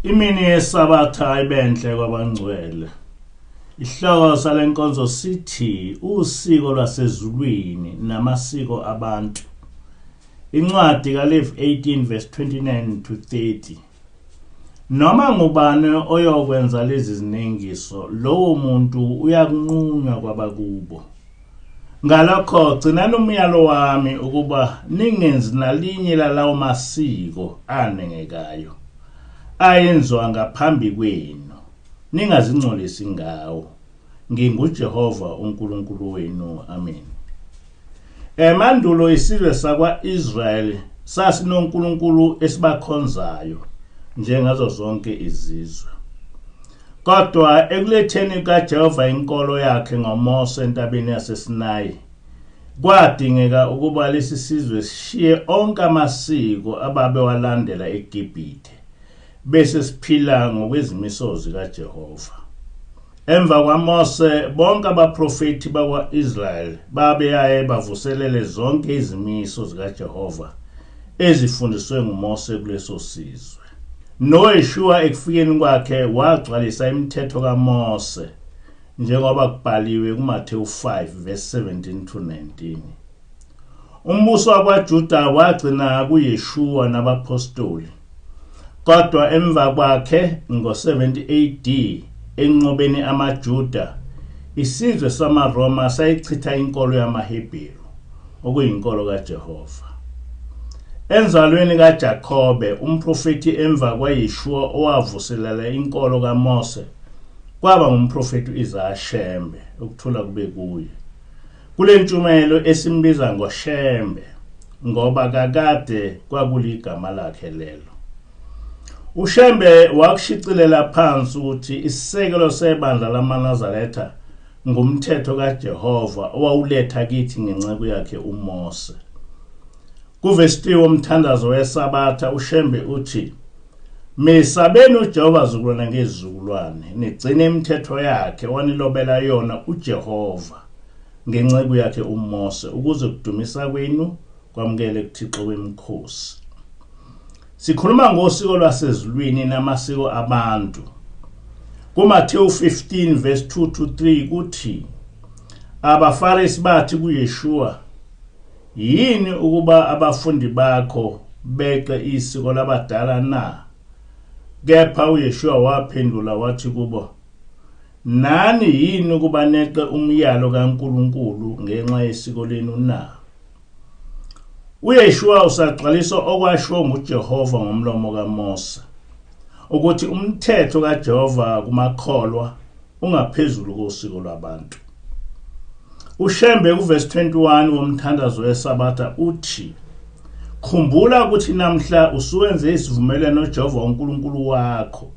Imini yesabatha ibenhle kwabangcwele. Isihloko salenkonzo sithi usiko lwasezulwini namasiko abantu. Incwadi kaLev 18 verse 29 to 30. Noma ngubani oyokwenza lezi ziningiso, lowo muntu uyakunqunywa kwabakubo. Ngalokho gcinani umyalo wami ukuba ningenzi nalinye lalawo masiko anengekayo ayenziwa ngaphambi kwenu, ningazingcolisi ngawo. NginguJehova uNkulunkulu wenu. Amen. Emandulo isizwe sakwa-Israyeli sasinonkulunkulu esibakhonzayo njengazo zonke izizwe. Kodwa ekuletheni kaJehova inkolo yakhe ngoMose entabeni yaseSinayi, kwadingeka ukuba lesi sizwe sishiye onke amasiko ababewalandela eGibhithe, bese siphila ngokwezimiso zikaJehova. Emva kwaMose, bonke abaprofeti bakwa-Israyeli babeyaye bavuselele zonke izimiso zikaJehova ezifundiswe nguMose kuleso sizwe. NoYeshua ekufikeni kwakhe wagcwalisa imithetho kaMose njengoba kubhaliwe kuMathewu 5 verse 17 to 19. Umbuso wakwaJuda wagcina kuYeshua nabapostoli. Kodwa emva kwakhe ngo-70 AD enqobeni amaJuda, isizwe samaRoma sayichitha inkolo yamaHebheru, okuyinkolo kaJehova. Enzalweni kaJakobe, umprofeti emva kwaYeshua owavuselela inkolo kaMose, kwaba ngumprofeti uIsashembe, ukuthula kube kuye. Kule ntshumayelo esimbiza ngoShembe, ngoba kakade kwakuligama lakhe lelo. UShembe wakushicilela phansi ukuthi isisekelo sebandla lamaNazaretha ngumthetho kaJehova owawuletha kithi ngenceku yakhe uMose. Kuvesi 3 womthandazo wesabatha uShembe uthi, "Mesabeni uJehova zukulwana ngezizukulwane, nigcine imithetho yakhe wanilobela yona uJehova ngenceku yakhe uMose, ukuze kudumisa kwenu kwamukele kuThixo wemikhosi." Sikhuluma ngosiko lwasezulwini namasiko abantu. KuMathewu 15 verse 2 to 3 kuthi, abaFarisi bathi kuYeshua, "Yini ukuba abafundi bakho beqe isiko labadala na?" Kepha uYeshua waphendula wathi kubo, "Nani yini ukuba neqe umyalo kaNkulunkulu ngenxa yesiko lenu na?" UYeshua usagcwalisa okwashiwo nguJehova ngomlomo kaMose, ukuthi umthetho kaJehova kumakholwa ungaphezulu kosiko lwabantu. UShembe kuvesi 21 womthandazo wesabatha uthi, "Khumbula ukuthi namhla usuwenze isivumelwano noJehova uNkulunkulu wakho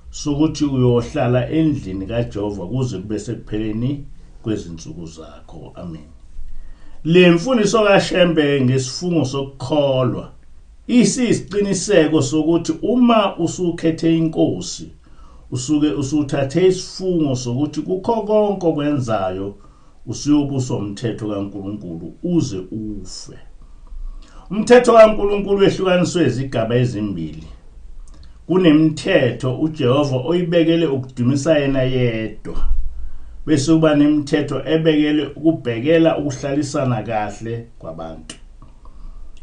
sokuthi uyohlala endlini kaJehova kuze kube sekupheleni kwezinsuku zakho." Amen. Le mfundiso kaShembe ngesifungo sokukholwa isisiqiniseko sokuthi uma usukhethe inkosi, usuke usuthathe isifungo sokuthi kukho konke okwenzayo usiyobuso umthetho kaNkulunkulu uze ufe. Umthetho kaNkulunkulu wehlukaniswe izigaba ezimbili. Kunemithetho uJehova oyibekele ukudumisa yena yedwa, bese kuba nemithetho ebekele ukubhekela ukuhlalisana kahle kwabantu.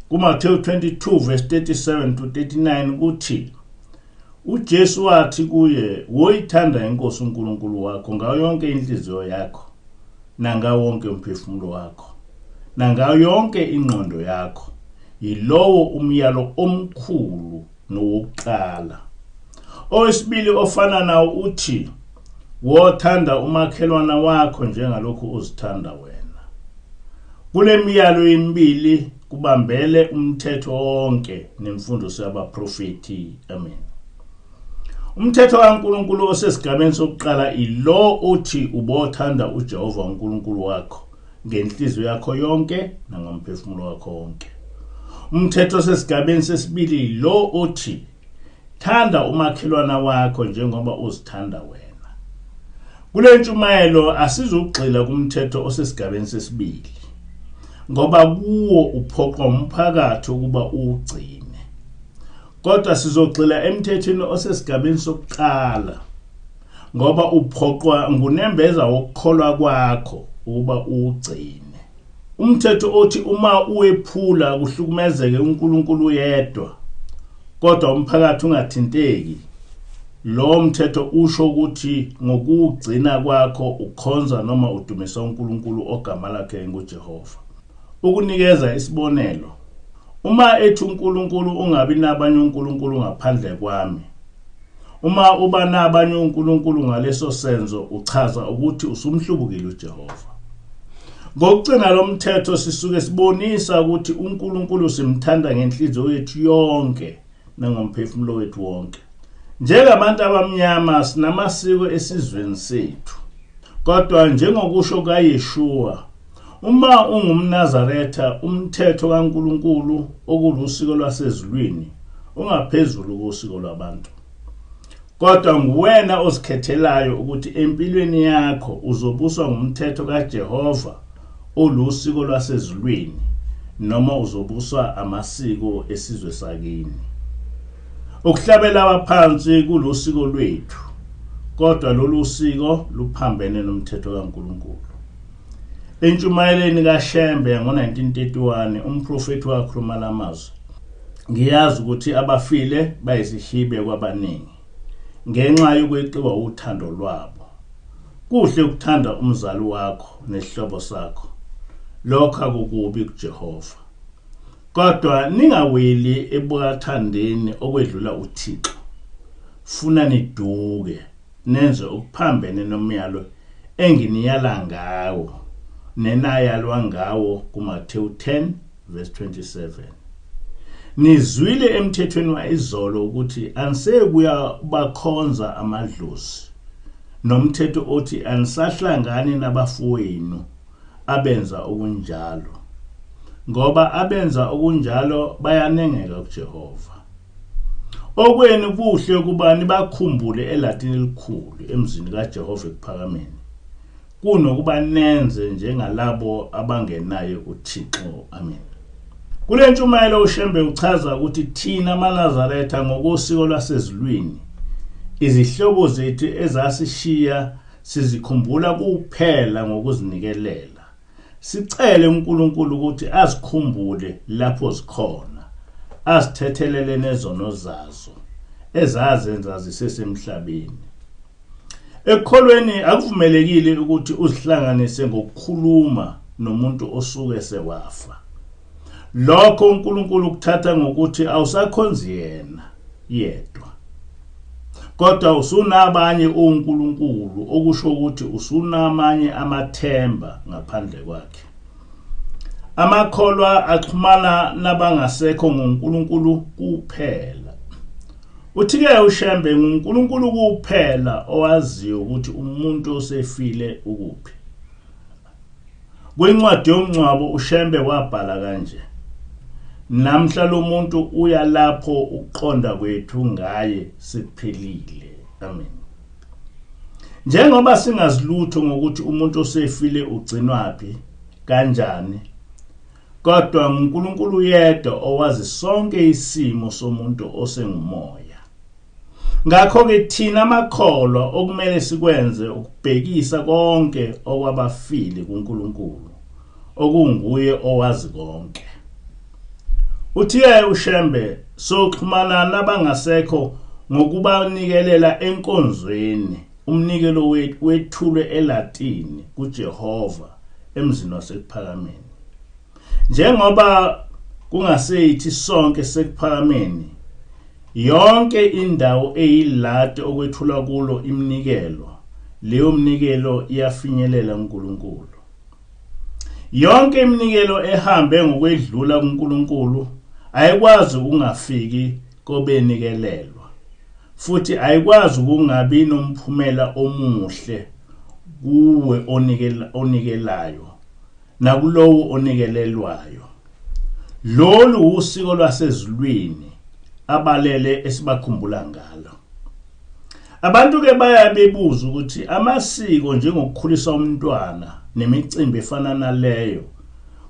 KuMathewu 22 verse 37 to 39 kuthi, uJesu wathi kuye, "Woyithanda inkosi uNkulunkulu wakho ngayo yonke inhliziyo yakho, nangawo wonke umphefumulo wakho, nangayo yonke ingqondo yakho. Yilowo umyalo omkhulu nowokuqala. Owesibili ofana nawo uthi, wothanda umakhelwana wakho njengalokhu uzithanda wena." Kule miyalo emibili kubambele umthetho wonke nemfundiso yabaprofeti. Amen. Umthetho kaNkulunkulu osesigabeni sokuqala ilo othi ubothanda uJehova uNkulunkulu wakho ngenhliziyo yakho yonke nangomphefumulo wakho wonke. Umthetho osesigabeni sesibili lo othi, thanda umakhelwana wakho njengoba uzithanda wena. Kule ntshumayelo asizugxila kumthetho osesigabeni sesibili, ngoba kuwo uphoqa umphakathi ukuba uwugcine. kodwa sizogxila emthethweni osesigabeni sokuqala ngoba uphoqwa ngunembeza wokukholwa kwakho ukuba ugcine. Umthetho othi uma uwephula kuhlukumezeke uNkulunkulu yedwa kodwa umphakathi ungathinteki, lo mthetho usho ukuthi ngokugcina kwakho ukhonza noma udumisa uNkulunkulu ogama lakhe nguJehova. Ukunikeza isibonelo, uma ethi uNkulunkulu ungabi nabanye uNkulunkulu ngaphandle kwami, uma uba nabanye uNkulunkulu ngaleso senzo uchaza ukuthi usumhlubukile uJehova. Ngokugcina lo mthetho sisuke sibonisa ukuthi uNkulunkulu simthanda ngenhliziyo yethu yonke nangomphefumulo wethu wonke. Njengabantu abamnyama sinamasiko esizweni sethu, kodwa njengokusho kaYeshua, uma ungumNazaretha umthetho kaNkulunkulu okulusiko lwasezulwini ungaphezulu kosiko lwabantu. Kodwa nguwena ozikhethelayo ukuthi empilweni yakho uzobuswa ngumthetho kaJehova olusiko lwasezulwini noma uzobuswa amasiko esizwe sakini. Ukuhlabela abaphansi kulusiko lwethu, kodwa lolu siko luphambene nomthetho kaNkulunkulu. Entshumayeleni kaShembe ngo-1931 umprofeti wakhuluma lamazwi, ngiyazi ukuthi abafile bayisihibe kwabaningi ngenxa yokweqiwa uthando lwabo. Kuhle ukuthanda umzali wakho nesihlobo sakho, lokho akukubi kuJehova. Kodwa ningaweli ebukathandeni okwedlula uThixo. Funa niduke nenze ukuphambene nomyalo enginiyala ngawo nenayalwa ngawo kuMathewu 10:27. Nizwile emthethweni waizolo ukuthi anisekuya bakhonza amadlozi, nomthetho othi anisahlangani nabafowenu abenza okunjalo, ngoba abenza okunjalo bayanengeka kuJehova. Okweni kuhle ukuba nibakhumbule elatini elikhulu emzini kaJehova ekuphakameni, kunokuba nenze njengalabo abangenaye uThixo. Amen. Kule ntshumayelo uShembe uchaza ukuthi thina amaNazaretha ngokosiko lwasezulwini, izihlobo zethu ezasishiya sizikhumbula kuphela ngokuzinikelela. Sicele uNkulunkulu ukuthi azikhumbule lapho zikhona, azithethelele nezono zazo ezazenza zisesemhlabeni. Ekukholweni akuvumelekile ukuthi uzihlanganise ngokukhuluma nomuntu osuke sewafa. Lokho uNkulunkulu kuthatha ngokuthi awusakhonzi yena yedwa, kodwa usunabanye uNkulunkulu, okusho ukuthi usunamanye amathemba ngaphandle kwakhe. Amakholwa axhumana nabangasekho ngoNkulunkulu kuphela. Uthi-ke uShembe nguNkulunkulu kuphela owaziyo ukuthi umuntu osefile ukuphi. Kwincwadi yomngcwabo uShembe wabhala kanje, namhla lo muntu uya lapho ukuqonda kwethu ngaye sekuphelile. Amen. Njengoba singazilutho ngokuthi umuntu osefile ugcinwaphi kanjani, kodwa uNkulunkulu yedwa owazi sonke isimo somuntu osengumoya. Ngakho-ke thina amakholwa okumele sikwenze ukubhekisa konke okwabafile kuNkulunkulu, okunguye owazi konke. Uthi-ke uShembe soxhumana nabangasekho ngokubanikelela enkonzweni, umnikelo wethulwe eLatini kuJehova emzini wasekuphakameni. Njengoba kungaseyithi sonke sekuphakameni, yonke indawo eyilate okwethula kulo iminikelo, leyo mnikelo iyafinyelela kuNkulunkulu. Yonke iminikelo ehambe ngokwedlula kuNkulunkulu ayikwazi ukungafiki kobenikelelwa, futhi ayikwazi ukungabi nomphumela omuhle kuwe onikelayo nakulowo onikelelwayo. Lolu usiko lwasezulwini abalele esibakhumbula ngalo. Abantu ke bayabebuza ukuthi amasiko njengokukhulisa umntwana nemicimbi efana naleyo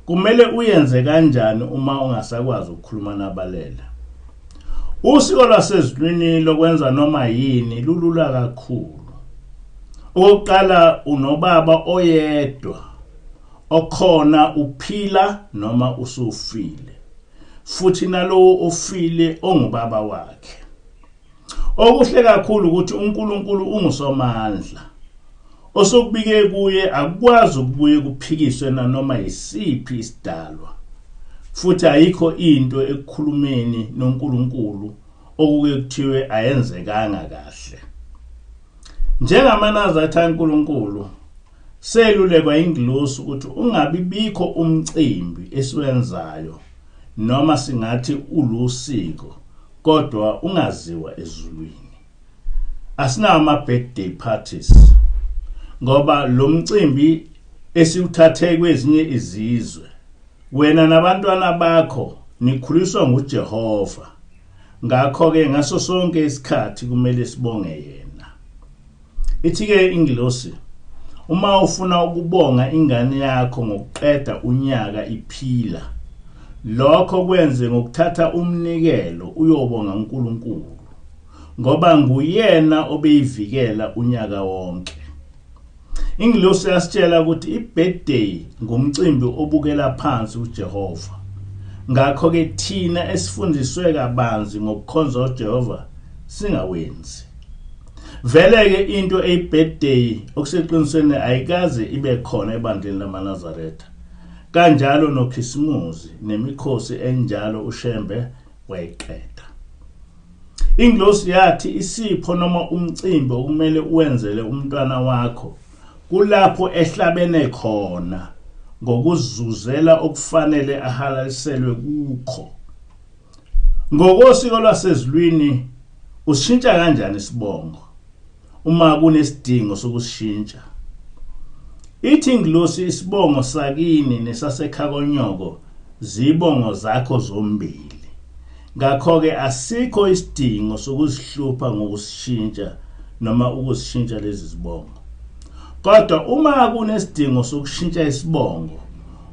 kumele uyenze kanjani uma ungasakwazi ukukhuluma nabalele. Usiko lwasezulwini lokwenza noma yini lulula kakhulu. Oqala unobaba oyedwa okhona uphila noma usufile, futhi nalowo ofile ongubaba wakhe. Okuhle kakhulu ukuthi uNkulunkulu ungusomandla. Osokubike kuye akukwazi ukubuye kuphikiswe nanoma yisiphi isidalwa. Futhi ayikho into ekukhulumeni noNkulunkulu okuke kuthiwe ayenzekanga kahle. Njengamanazathi kaNkulunkulu selulekwa ingilosi ukuthi ungabibikho umcimbi esiwenzayo noma singathi ulusiko kodwa ungaziwa ezulwini. Asinawo ama-birthday parties ngoba lo mcimbi esiwuthathe kwezinye izizwe wena nabantwana bakho nikhuliswa nguJehova. Ngakho ke ngaso sonke isikhathi kumele sibonge yena. Ithi ke ingilosi, uma ufuna ukubonga ingane yakho ngokuqeda unyaka iphila, lokho kwenze ngokuthatha umnikelo uyobonga uNkulunkulu ngoba nguyena obeyivikela unyaka wonke. Ingilosi yasitshela ukuthi i-birthday ngumcimbi obukela phansi uJehova. Ngakho ke thina esifundiswe kabanzi ngokukhonza uJehova singawenzi. Vele ke into eyi-birthday okuseqinisweni ayikaze ibe khona ebandleni lamaNazaretha. Kanjalo noKhisimusi nemikhosi enjalo uShembe wayiqeda. Ingilosi yathi isipho noma umcimbi okumele uwenzele umntwana wakho kulapho ehlabene khona ngokuzuzela okufanele ahalaliselwe kukho. Ngokosiko lwasezulwini ushintsha kanjani isibongo uma kunesidingo sokushintsha? Ithi ingilosi isibongo sakini nesasekhakonyoko zibongo zakho zombili. Ngakho ke asikho isidingo sokuzihlupha ngokushintsha noma ukuzishintsha lezi zibongo. Kodwa uma kunesidingo sokushintsha isibongo,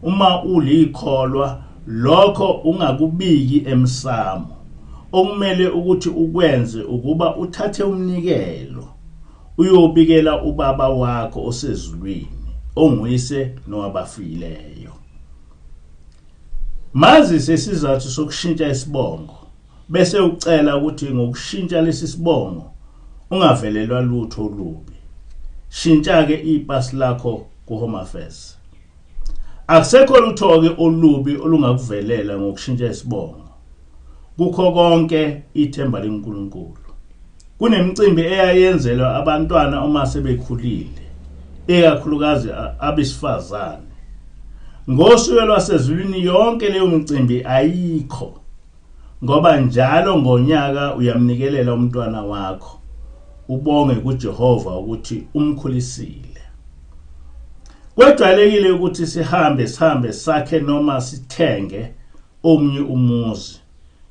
uma ulikholwa lokho ungakubiki emsamo, okumele ukuthi ukwenze ukuba uthathe umnikelo uyobikela ubaba wakho osezulwini onguyise nowabafileyo. Mazise isizathu sokushintsha isibongo bese ucela ukuthi ngokushintsha lesi sibongo ungavelelwa lutho olubi. Shintsha ke ipasi lakho kuHome Affairs. Akusekho lutho ke olubi olungakuvelela ngokushintsha isibongo. Kukho konke ithemba leNkulunkulu. Kunemicimbi eyayenzelwa abantwana uma sebekhulile, ekakhulukazi abesifazane. Ngosuku lwasezulwini yonke leyo micimbi ayikho, ngoba njalo ngonyaka uyamnikelela umntwana wakho ubonge kuJehova ukuthi umkhulisile. Kwejwayelekile ukuthi sihambe sakhe noma sithenge omnye umuzi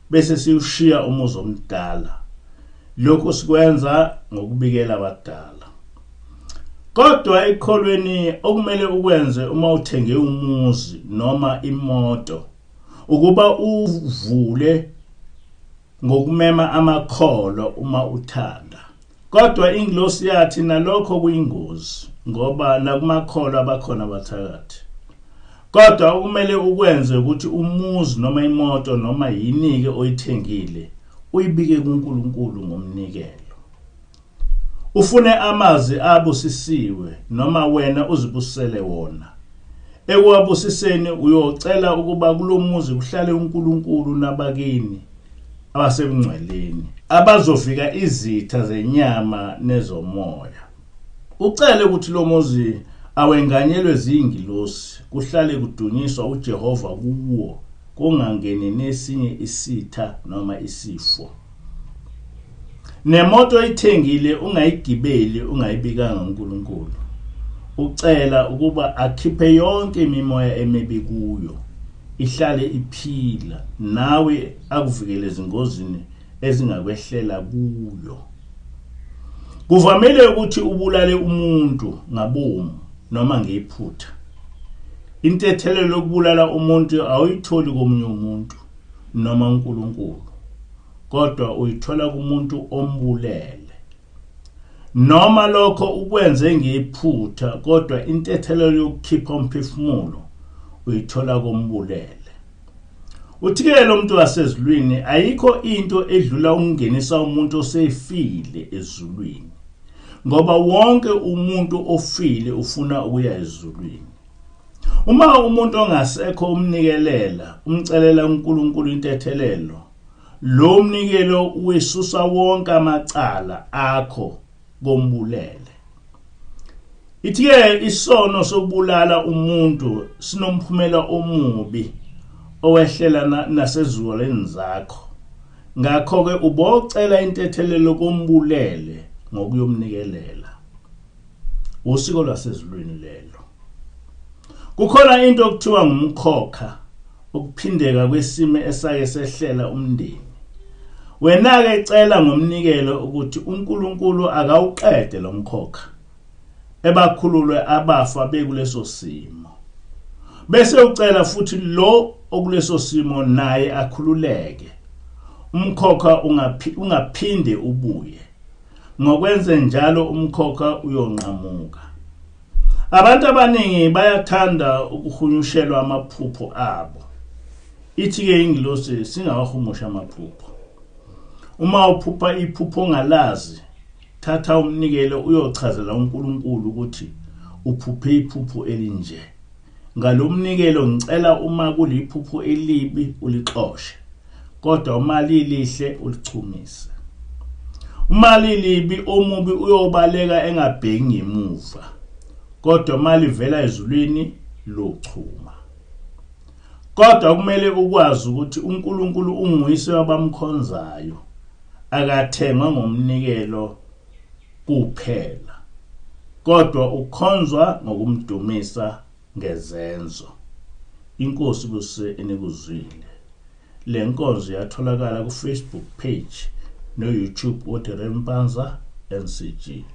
bese siyushiya umuzi omdala. Lokho sikwenza ngokubikela abadala. Kodwa ekholweni okumele ukwenze uma uthenge umuzi noma imoto ukuba uvule ngokumema amakholo uma uthanda. Kodwa ingilosi yathi nalokho kuyingozi ngoba nakumakholo abakhona abathakathi. Kodwa okumele ukwenze ukuthi umuzi noma imoto noma yinike oyithengile uyibike kuNkulunkulu ngomnikelo. Ufune amazwi abusisiwe noma wena uzibusele wona. Ekwabusiseni uyocela ukuba kulomuzi kuhlale uNkulunkulu nabakini abasebungcweleni abazofika izitha zenyama nezomoya. Ucele ukuthi lo muzi awenganyelwe zingilosi kuhlale kudunyiswa uJehova kuwo kungangeni nesinye isitha noma isifo. Nemoto ithengile ungayigibeli ungayibikanga uNkulunkulu. Ucela ukuba akhiphe yonke imimoya emibi kuyo ihlale iphila nawe akuvikele ezingozini ezingakwehlela kuyo. Kuvamile ukuthi ubulale umuntu ngabomu noma ngephutha. Intethelelo lokubulala umuntu awuyitholi komunye umuntu noma uNkulunkulu. kodwa uyithola kumuntu ombulele. Noma lokho ukwenze ngephutha kodwa intethelelo yokukhipha umphefumulo uyithola kombulele. Uthi-ke lo muntu wasezulwini ayikho into edlula ukungenisa umuntu osefile ezulwini, ngoba wonke umuntu ofile ufuna ukuya ezulwini. Uma umuntu ongasekho umnikelela, umcelela uNkulunkulu intethelelo, lo mnikelo uyesusa wonke amacala akho kombulele. Ithi-ke isono sokubulala umuntu sinomphumela omubi owehlela nasezulwini zakho. Ngakho-ke ubocela intethelelo kombulele ngokuyomnikelela. Usiko lwasezulwini lelo. Kukhona into okuthiwa ngumkhokha, ukuphindeka kwesimo esake sehlela umndeni. Wena-ke cela ngomnikelo ukuthi uNkulunkulu akawuqede lo mkhokha, ebakhululwe abafa bekuleso simo. Bese ucela futhi lo okuleso simo naye akhululeke, umkhokha ungaphinde ubuye. Ngokwenze njalo umkhokha uyonqamuka. Abantu abaningi bayathanda ukuhunyushelwa amaphupho abo. Ithi-ke ingilosi singawahumusha amaphupho. Uma uphupha iphupho ongalazi, thatha umnikelo uyochazela uNkulunkulu ukuthi uphuphe iphupho elinje. Ngalomnikelo ngicela uma kuliphupho elibi ulixoshe, kodwa uma lilihle ulichumise. Uma lilibi omubi uyobaleka engabheki ngemuva, kodwa uma livela ezulwini lochuma. Kodwa kumele ukwazi ukuthi uNkulunkulu unguyise wabamkhonzayo, akathengwa ngomnikelo kuphela, kodwa ukhonzwa ngokumdumisa ngezenzo. Inkosi buse enikuzwile. Le nkonzo yatholakala ku Facebook page no YouTube uthi Rempanza NCG.